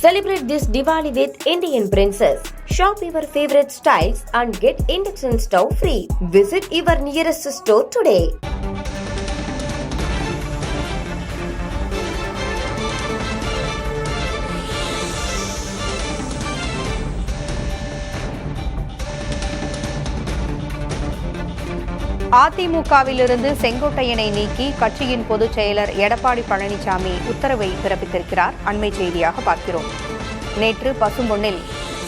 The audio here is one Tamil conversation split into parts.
Celebrate this Diwali with Indian Princess. Shop your favorite styles and get induction stove free. Visit your nearest store today. அதிமுகவிலிருந்து செங்கோட்டையனை நீக்கி கட்சியின் பொதுச் செயலர் எடப்பாடி பழனிசாமி உத்தரவை பிறப்பித்திருக்கிறார். அண்மை செய்தியாக பார்க்கிறோம். நேற்று பசும்பொன்னில்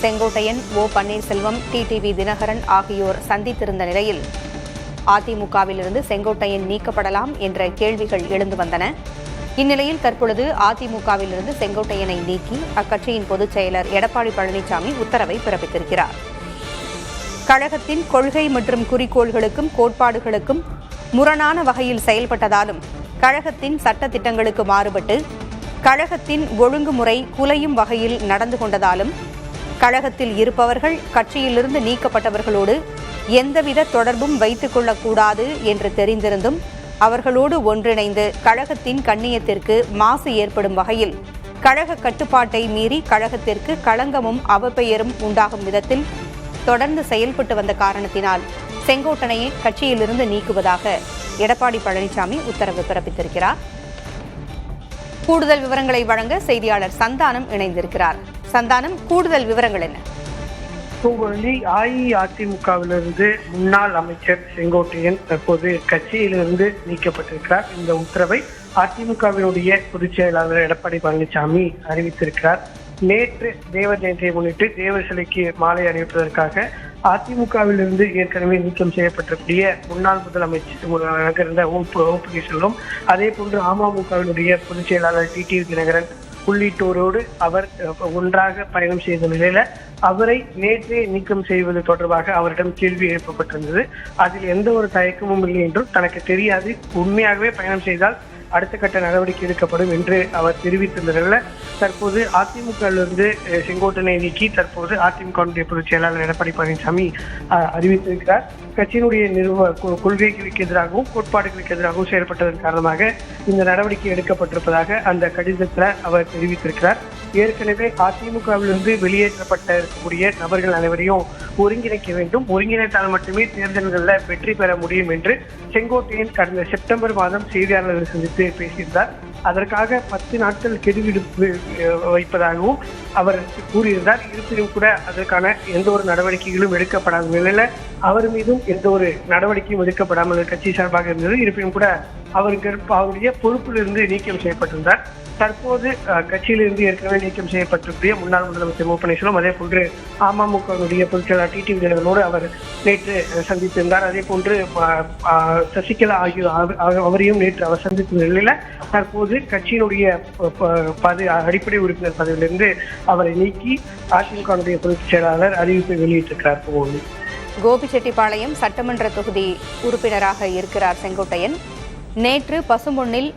செங்கோட்டையன், ஓ பன்னீர்செல்வம், டிடிவி தினகரன் ஆகியோர் சந்தித்திருந்த நிலையில் அதிமுகவிலிருந்து செங்கோட்டையன் நீக்கப்படலாம் என்ற கேள்விகள் எழுந்து வந்தன. இந்நிலையில் தற்பொழுது அதிமுகவிலிருந்து செங்கோட்டையனை நீக்கி அக்கட்சியின் பொதுச் செயலர் எடப்பாடி பழனிசாமி உத்தரவை பிறப்பித்திருக்கிறார். கழகத்தின் கொள்கை மற்றும் குறிக்கோள்களுக்கும் கோட்பாடுகளுக்கும் முரணான வகையில் செயல்பட்டதாலும், கழகத்தின் சட்ட திட்டங்களுக்கு மாறுபட்டு கழகத்தின் ஒழுங்குமுறை குலையும் வகையில் நடந்து கொண்டதாலும், கழகத்தில் இருப்பவர்கள் கட்சியிலிருந்து நீக்கப்பட்டவர்களோடு எந்தவித தொடர்பும் வைத்துக் கொள்ளக்கூடாது என்று தெரிந்திருந்தும் அவர்களோடு ஒன்றிணைந்து கழகத்தின் கண்ணியத்திற்கு மாசு ஏற்படும் வகையில் கழக கட்டுப்பாட்டை மீறி கழகத்திற்கு களங்கமும் அவப்பெயரும் உண்டாகும் விதத்தில் தொடர்ந்து செயல்பட்டு வந்த காரணத்தினால் செங்கோட்டையனை கட்சியிலிருந்து நீக்குவதாக எடப்பாடி பழனிசாமி உத்தரவு பிறப்பித்திருக்கிறார். கூடுதல் விவரங்களை வழங்க செய்தியாளர் சந்தானம் இணைந்திருக்கிறார். சந்தானம், கூடுதல் விவரங்கள் என்ன? அஇஅதிமுகவிலிருந்து முன்னாள் அமைச்சர் செங்கோட்டையன் தற்போது கட்சியிலிருந்து நீக்கப்பட்டிருக்கிறார். இந்த உத்தரவை அதிமுகவினுடைய பொதுச் செயலாளர் எடப்பாடி பழனிசாமி அறிவித்திருக்கிறார். நேற்று தேவ ஜெயந்தியை முன்னிட்டு தேவ சிலைக்கு மாலை அணிவிப்பதற்காக அதிமுகவிலிருந்து ஏற்கனவே நீக்கம் செய்யப்பட்டிருக்கூடிய முன்னாள் முதலமைச்சர் இருந்த ஓ பன்னீர்செல்வம், அதே போன்று அமமுகவினுடைய பொதுச் செயலாளர் டிடிவி தினகரன் உள்ளிட்டோரோடு அவர் ஒன்றாக பயணம் செய்த நிலையில அவரை நேற்றே நீக்கம் செய்வது தொடர்பாக அவரிடம் கேள்வி எழுப்பப்பட்டிருந்தது. அதில் எந்த ஒரு தயக்கமும் இல்லை என்றும், தனக்கு தெரியாது, உண்மையாகவே பயணம் செய்தால் அடுத்த கட்ட நடவடிக்கை எடுக்கப்படும் என்று அவர் தெரிவித்திருந்த நிலையில் தற்போது அதிமுகவிலிருந்து செங்கோட்டையனை நீக்கி தற்போது அதிமுகவுடைய பொதுச் செயலாளர் எடப்பாடி பழனிசாமி அறிவித்திருக்கிறார். கட்சியினுடைய கொள்கைகளுக்கு எதிராகவும் கோட்பாடுகளுக்கு எதிராகவும் செயல்பட்டதன் காரணமாக இந்த நடவடிக்கை எடுக்கப்பட்டிருப்பதாக அந்த கடிதத்தில் அவர் தெரிவித்திருக்கிறார். ஏற்கனவே அதிமுகவிலிருந்து வெளியேற்றப்பட்ட இருக்கக்கூடிய நபர்கள் அனைவரையும் ஒருங்கிணைக்க வேண்டும், ஒருங்கிணைத்தால் மட்டுமே தேர்தல்களில் வெற்றி பெற முடியும் என்று செங்கோட்டையன் கடந்த செப்டம்பர் மாதம் செய்தியாளர்களை சந்தித்து பேசியிருந்தார். அதற்காக 10 நாட்கள் கெடுவிடுப்பு வைப்பதாகவும் அவர் கூறியிருந்தார். இருப்பினும் கூட அதற்கான எந்த ஒரு நடவடிக்கைகளும் எடுக்கப்படாத நிலையில அவர் மீதும் எந்த ஒரு நடவடிக்கையும் எடுக்கப்படாமல் கட்சி சார்பாக இருந்தது. இருப்பினும் கூட அவருடைய பொறுப்பிலிருந்து நீக்கம் செய்யப்பட்டிருந்தார். தற்போது கட்சியிலிருந்து ஏற்கனவே நீக்கம் செய்யப்பட்டிருக்கிற முன்னாள் முதலமைச்சர் ஓ பன்னீர்செல்வம், அதே போன்று அமமுகவுடைய பொதுச் செயலாளர் டிடிவி தினகரனோடு அவர் நேற்று சந்தித்திருந்தார். அதே போன்று சசிகலா ஆகியோர் அவரையும் நேற்று அவர் சந்தித்த நிலையில தற்போது கட்சியினுடைய அடிப்படை உறுப்பினர் பதவியிலிருந்து அவரை நீக்கி அதிமுகவுடைய பொதுச் செயலாளர் அறிவிப்பை வெளியிட்டிருக்கிறார். கோபிச்செட்டிப்பாளையம் சட்டமன்ற தொகுதி உறுப்பினராக இருக்கிறார் செங்கோட்டையன். நேற்று பசும்பொன்னில்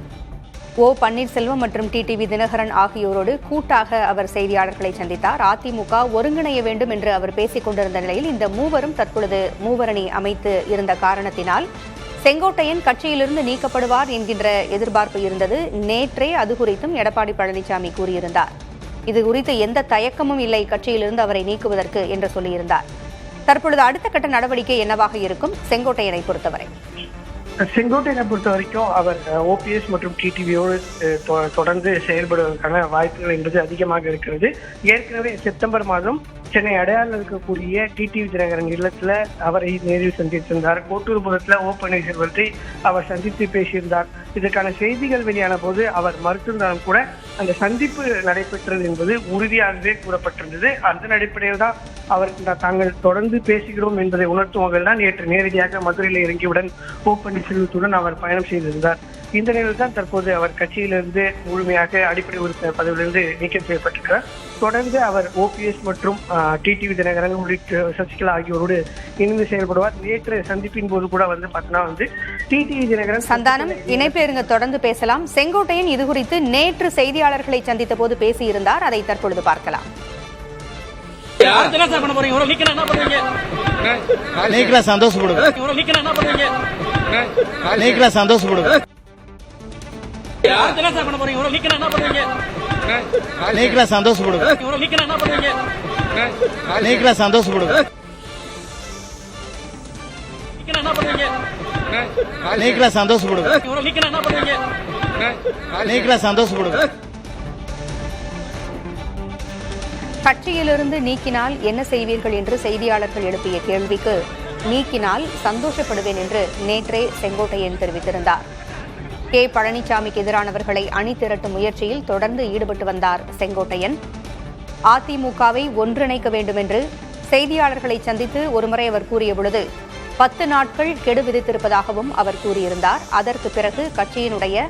ஓ பன்னீர்செல்வம் மற்றும் டிடிவி தினகரன் ஆகியோரோடு கூட்டாக அவர் செய்தியாளர்களை சந்தித்தார். அதிமுக ஒருங்கிணைய வேண்டும் என்று அவர் பேசிக் கொண்டிருந்த நிலையில் இந்த மூவரும் தற்பொழுது மூவரணி அமைத்து இருந்த காரணத்தினால் செங்கோட்டையன் கட்சியிலிருந்து நீக்கப்படுவார் என்கின்ற எதிர்பார்ப்பு இருந்தது. நேற்றே அது குறித்தும் எடப்பாடி பழனிசாமி கூறியிருந்தார். இது குறித்து எந்த தயக்கமும் இல்லை கட்சியிலிருந்து அவரை நீக்குவதற்கு என்று சொல்லியிருந்தார். தற்பொழுது அடுத்த கட்ட நடவடிக்கை என்னவாக இருக்கும் செங்கோட்டையனை பொறுத்தவரை? செங்கோட்டையனை பொறுத்த வரைக்கும் அவர் ஓபிஎஸ் மற்றும் டிடிவியோடு தொடர்ந்து செயல்படுவதற்கான வாய்ப்புகள் என்பது அதிகமாக இருக்கிறது. ஏற்கனவே செப்டம்பர் மாதம் சென்னை அடையாறில் இருக்கக்கூடிய டிடிவி தினகரன் இல்லத்துல அவரை நேரில் சந்தித்திருந்தார். கோட்டூர்புரத்துல ஓ பன்னீர்செல்வத்தை அவர் சந்தித்து பேசியிருந்தார். இதற்கான செய்திகள் வெளியான போது அவர் மறுத்திருந்தாலும் கூட அந்த சந்திப்பு நடைபெற்றது என்பது உறுதியாகவே கூறப்பட்டிருந்தது. அதன் அடிப்படையில் தான் அவர் தாங்கள் தொடர்ந்து பேசுகிறோம் என்பதை உணர்த்தும் வகையில் தான் நேற்று நேரடியாக மதுரையில் இறங்கியவுடன் ஓ பன்னீர்செல்வத்துடன் அவர் பயணம் செய்திருந்தார். இந்த நிலையில் தான் தற்போது அவர் கட்சியிலிருந்து முழுமையாக அடிப்படை உறுப்பினர் பதவியிலிருந்து நீக்கம் செய்யப்பட்டிருக்கிறார். தொடர்ந்து அவர் ஓபிஎஸ் மற்றும் டிடிவி தினகரன் உள்ளிட்ட சசிகலா ஆகியோரோடு இணைந்து செயல்படுவார். நேற்று சந்திப்பின் போது கூட பார்த்தீங்கன்னா டிடிவி தினகரன் சந்தானம் இணைப்பில் தொடர்ந்து பேசலாம். செங்கோட்டையன் இது குறித்து நேற்று செய்தியாளர்களை சந்தித்த போது பேசியிருந்தார். அதை தற்பொழுது பார்க்கலாம். சந்தோஷப்படுங்க. நீக்கினா சந்தோஷப்படுங்க. நீக்கினா சந்தோஷப்படுங்க. நீக்கினா சந்தோஷப்படுங்க. நீக்கினா சந்தோஷப்படுங்க. கட்சியிலிருந்து நீக்கினால் என்ன செய்வீர்கள் என்று செய்தியாளர்கள் எழுப்பிய கேள்விக்கு நீக்கினால் சந்தோஷப்படுவேன் என்று நேற்றே செங்கோட்டையன் தெரிவித்திருந்தார். கே பழனிசாமிக்கு எதிரானவர்களை அணி திரட்டும் முயற்சியில் தொடர்ந்து ஈடுபட்டு வந்தார் செங்கோட்டையன். அதிமுகவை ஒன்றிணைக்க வேண்டும் என்று செய்தியாளர்களை சந்தித்து ஒருமுறை அவர் கூறியபொழுது 10 நாட்கள் கெடு விதித்திருப்பதாகவும் அவர் கூறியிருந்தார். அதற்கு பிறகு கட்சியினுடைய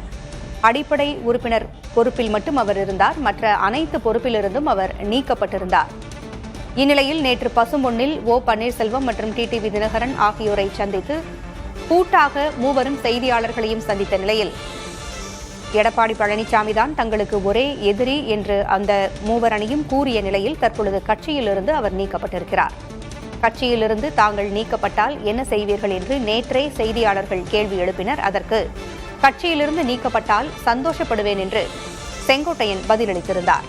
அடிப்படை உறுப்பினர் பொறுப்பில் மட்டும் அவர் இருந்தார். மற்ற அனைத்து பொறுப்பிலிருந்தும் அவர் நீக்கப்பட்டிருந்தார். இந்நிலையில் நேற்று பசும்பொன்னில் ஓ பன்னீர்செல்வம் மற்றும் டிடிவி தினகரன் ஆகியோரை சந்தித்து கூட்டாக மூவரும் செய்தியாளர்களையும் சந்தித்த நிலையில் எடப்பாடி பழனிசாமி தான் தங்களுக்கு ஒரே எதிரி என்று அந்த மூவர் அணியும் கூறிய நிலையில் தற்பொழுது கட்சியிலிருந்து அவர் நீக்கப்பட்டிருக்கிறார். கட்சியிலிருந்து தாங்கள் நீக்கப்பட்டால் என்ன செய்வீர்கள் என்று நேற்றே செய்தியாளர்கள் கேள்வி எழுப்பினர். அதற்கு கட்சியிலிருந்து நீக்கப்பட்டால் சந்தோஷப்படுவேன் என்று செங்கோட்டையன் பதிலளித்திருந்தார்.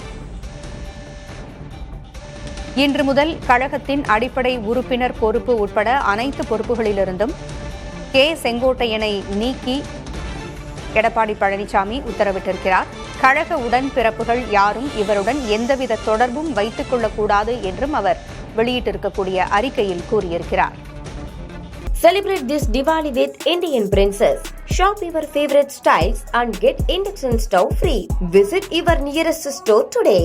இன்று முதல் கழகத்தின் அடிப்படை உறுப்பினர் பொறுப்பு உட்பட அனைத்து பொறுப்புகளிலிருந்தும் கே செங்கோட்டையனை நீக்கி எடப்பாடி பழனிசாமி உத்தரவிட்டிருக்கிறார். கழக உடன்பிறப்புகள் யாரும் இவருடன் எந்தவித தொடர்பும் வைத்துக் கொள்ளக்கூடாது என்றும் அவர் வெளியிட்டிருக்கக்கூடிய அறிக்கையில் கூறியிருக்கிறார். Celebrate this Diwali with Indian Princess. Shop your favorite styles and get Induction stove free. Visit your nearest store today.